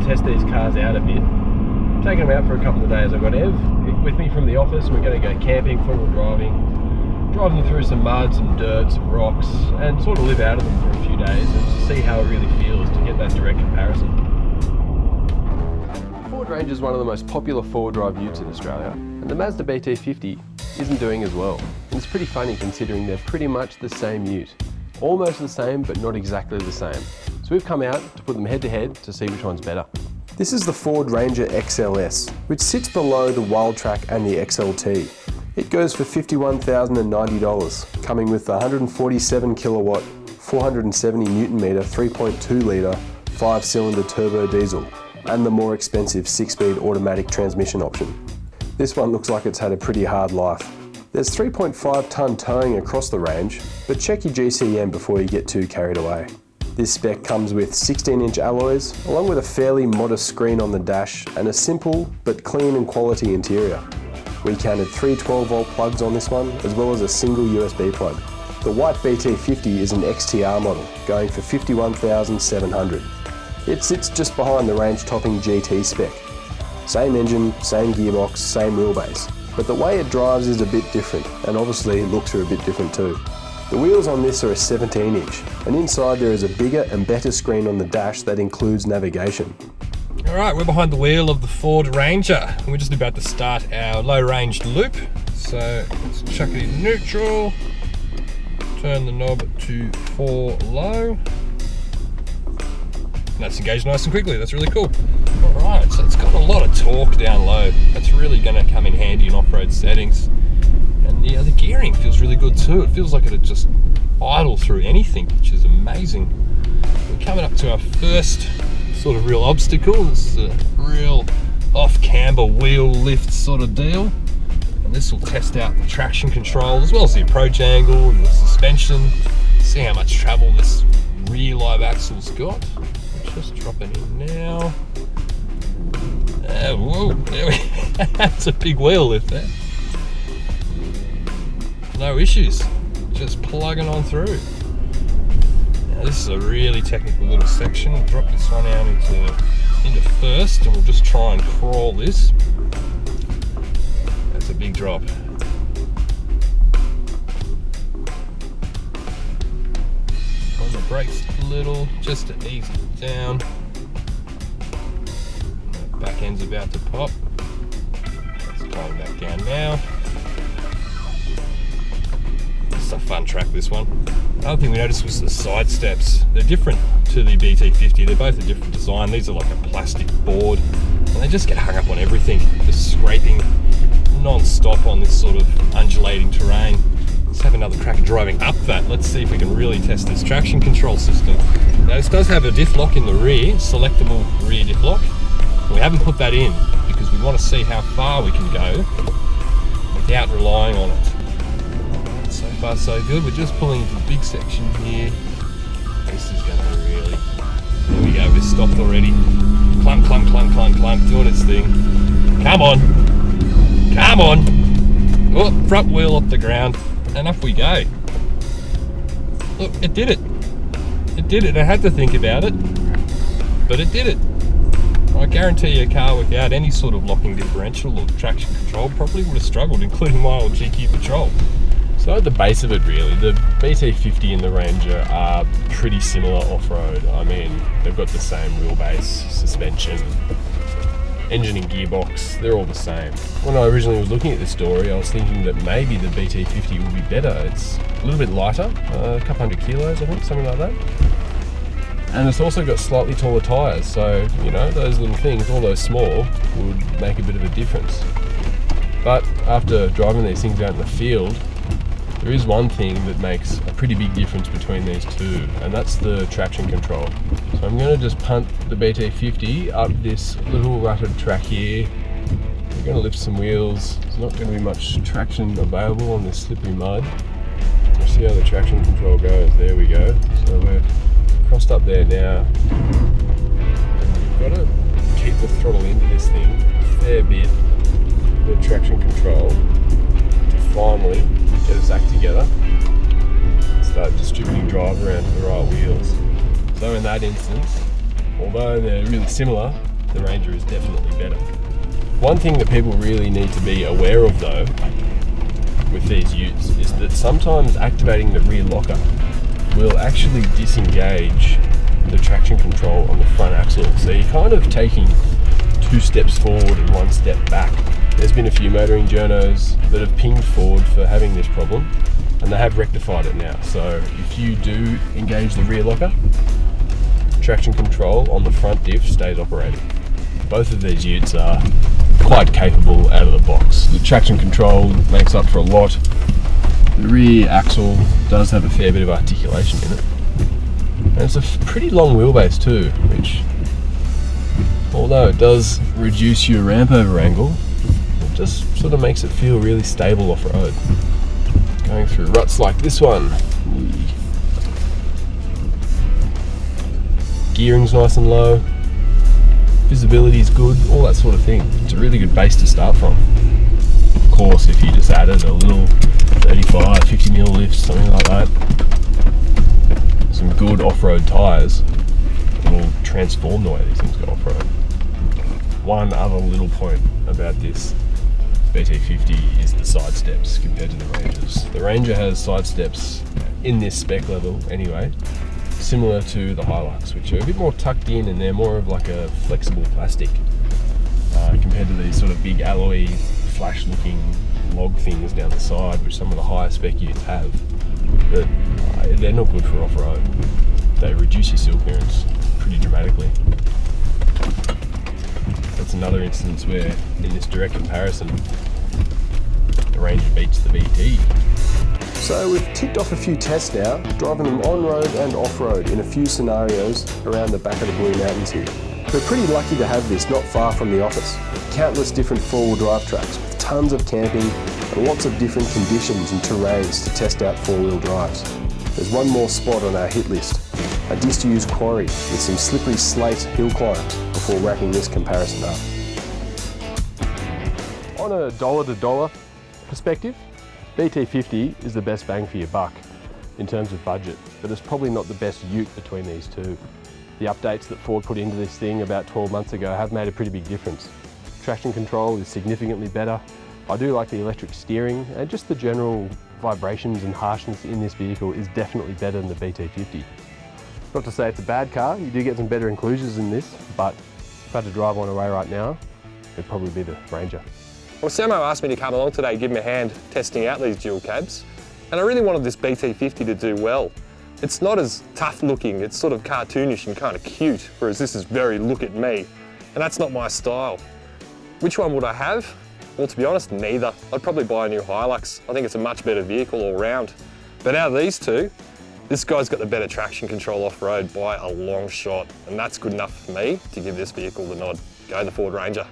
test these cars out a bit. I'm taking them out for a couple of days. I've got Ev with me from the office. We're going to go camping, four-wheel drive them through some mud, some dirt, some rocks, and sort of live out of them for a few days and just see how it really feels to get that direct comparison. Ford Ranger is one of the most popular four-wheel drive utes in Australia, and the Mazda BT-50 isn't doing as well. And it's pretty funny considering they're pretty much the same ute. Almost the same, but not exactly the same. So we've come out to put them head to head to see which one's better. This is the Ford Ranger XLS, which sits below the Wildtrak and the XLT. It goes for $51,090, coming with the 147 kilowatt, 470 newton meter, 3.2 litre, 5-cylinder turbo diesel, and the more expensive 6-speed automatic transmission option. This one looks like it's had a pretty hard life. There's 3.5 tonne towing across the range, but check your GCM before you get too carried away. This spec comes with 16-inch alloys, along with a fairly modest screen on the dash and a simple but clean and quality interior. We counted 3 12-volt plugs on this one, as well as a single USB plug. The white BT-50 is an XTR model, going for $51,700. It sits just behind the range-topping GT spec. Same engine, same gearbox, same wheelbase, but the way it drives is a bit different, and obviously looks are a bit different too. The wheels on this are a 17-inch, and inside there is a bigger and better screen on the dash that includes navigation. Alright, we're behind the wheel of the Ford Ranger, and we're just about to start our low-range loop. So let's chuck it in neutral, turn the knob to 4 low, and that's engaged nice and quickly. That's really cool. Alright, so it's got a lot of torque down low. That's really going to come in handy in off-road settings. And yeah, the gearing feels really good too. It feels like it'd just idle through anything, which is amazing. We're coming up to our first sort of real obstacle. This is a real off-camber wheel lift sort of deal. And this will test out the traction control as well as the approach angle and the suspension. See how much travel this rear live axle's got. Just dropping in now. Whoa, there we that's a big wheel lift there. No issues, just plugging on through. Now this is a really technical little section. We'll drop this one out into first, and we'll just try and crawl this. That's a big drop. On the brakes a little, just to ease it down. The back end's about to pop. Let's going back down now. It's a fun track, this one. Another thing we noticed was the side steps. They're different to the BT-50. They're both a different design. These are like a plastic board, and they just get hung up on everything, just scraping non-stop on this sort of undulating terrain. Let's have another crack at driving up that. Let's see if we can really test this traction control system. Now this does have a diff lock in the rear, selectable rear diff lock. We haven't put that in because we want to see how far we can go without relying on it. So far so good. We're just pulling into the big section here. This is going to really... There we go, we're stopped already. Clunk, clunk, clunk, clunk, clunk, doing its thing. Come on! Come on! Oh, front wheel off the ground. And up we go. Look, it did it. It did it. I had to think about it, but it did it. I guarantee you a car without any sort of locking differential or traction control probably would have struggled, including my old GQ Patrol. So at the base of it really, the BT-50 and the Ranger are pretty similar off-road. I mean, they've got the same wheelbase, suspension, engine and gearbox, they're all the same. When I originally was looking at this story, I was thinking that maybe the BT-50 would be better. It's a little bit lighter, a couple hundred kilos I think, something like that. And it's also got slightly taller tyres, so, you know, those little things, although small, would make a bit of a difference. But after driving these things out in the field, there is one thing that makes a pretty big difference between these two, and that's the traction control. So I'm going to just punt the BT-50 up this little rutted track here. We're going to lift some wheels. There's not going to be much traction available on this slippery mud. We'll see how the traction control goes. There we go. So we're crossed up there now. And we've got to keep the throttle into this thing a fair bit, the traction control, to finally get us act together and start distributing drive around to the right wheels. So in that instance, although they're really similar, the Ranger is definitely better. One thing that people really need to be aware of though, with these utes, is that sometimes activating the rear locker will actually disengage the traction control on the front axle. So you're kind of taking 2 steps forward and 1 step back. There's been a few motoring journos that have pinged Ford for having this problem, and they have rectified it now. So if you do engage the rear locker, traction control on the front diff stays operating. Both of these utes are quite capable out of the box. The traction control makes up for a lot. The rear axle does have a fair bit of articulation in it. And it's a pretty long wheelbase too, which, although it does reduce your ramp over angle, it just sort of makes it feel really stable off-road. Going through ruts like this one, gearing's nice and low, visibility's good, all that sort of thing. It's a really good base to start from. Of course, if you just added a little 35, 50mm lift, something like that, some good off-road tyres, it will transform the way these things go off-road. One other little point about this BT-50 is the side steps compared to the Rangers. The Ranger has side steps in this spec level anyway, similar to the Hilux, which are a bit more tucked in and they're more of like a flexible plastic compared to these sort of big alloy flash looking log things down the side, which some of the higher spec utes have. But they're not good for off-road. They reduce your seal clearance pretty dramatically. That's another instance where, in this direct comparison, the Ranger beats the BT. So we've ticked off a few tests now, driving them on-road and off-road in a few scenarios around the back of the Blue Mountains here. We're pretty lucky to have this not far from the office. Countless different four-wheel drive tracks with tons of camping and lots of different conditions and terrains to test out four-wheel drives. There's one more spot on our hit list, a disused quarry with some slippery slate hill climbs before wrapping this comparison up. On a dollar-to-dollar perspective, BT-50 is the best bang for your buck in terms of budget, but it's probably not the best ute between these two. The updates that Ford put into this thing about 12 months ago have made a pretty big difference. Traction control is significantly better. I do like the electric steering, and just the general vibrations and harshness in this vehicle is definitely better than the BT-50. Not to say it's a bad car, you do get some better inclusions in this, but if I had to drive one away right now, it'd probably be the Ranger. Well, Samo asked me to come along today, give him a hand testing out these dual cabs, and I really wanted this BT-50 to do well. It's not as tough looking, it's sort of cartoonish and kind of cute, whereas this is very look at me, and that's not my style. Which one would I have? Well, to be honest, neither. I'd probably buy a new Hilux. I think it's a much better vehicle all round. But out of these two, this guy's got the better traction control off-road by a long shot, and that's good enough for me to give this vehicle the nod. Go the Ford Ranger.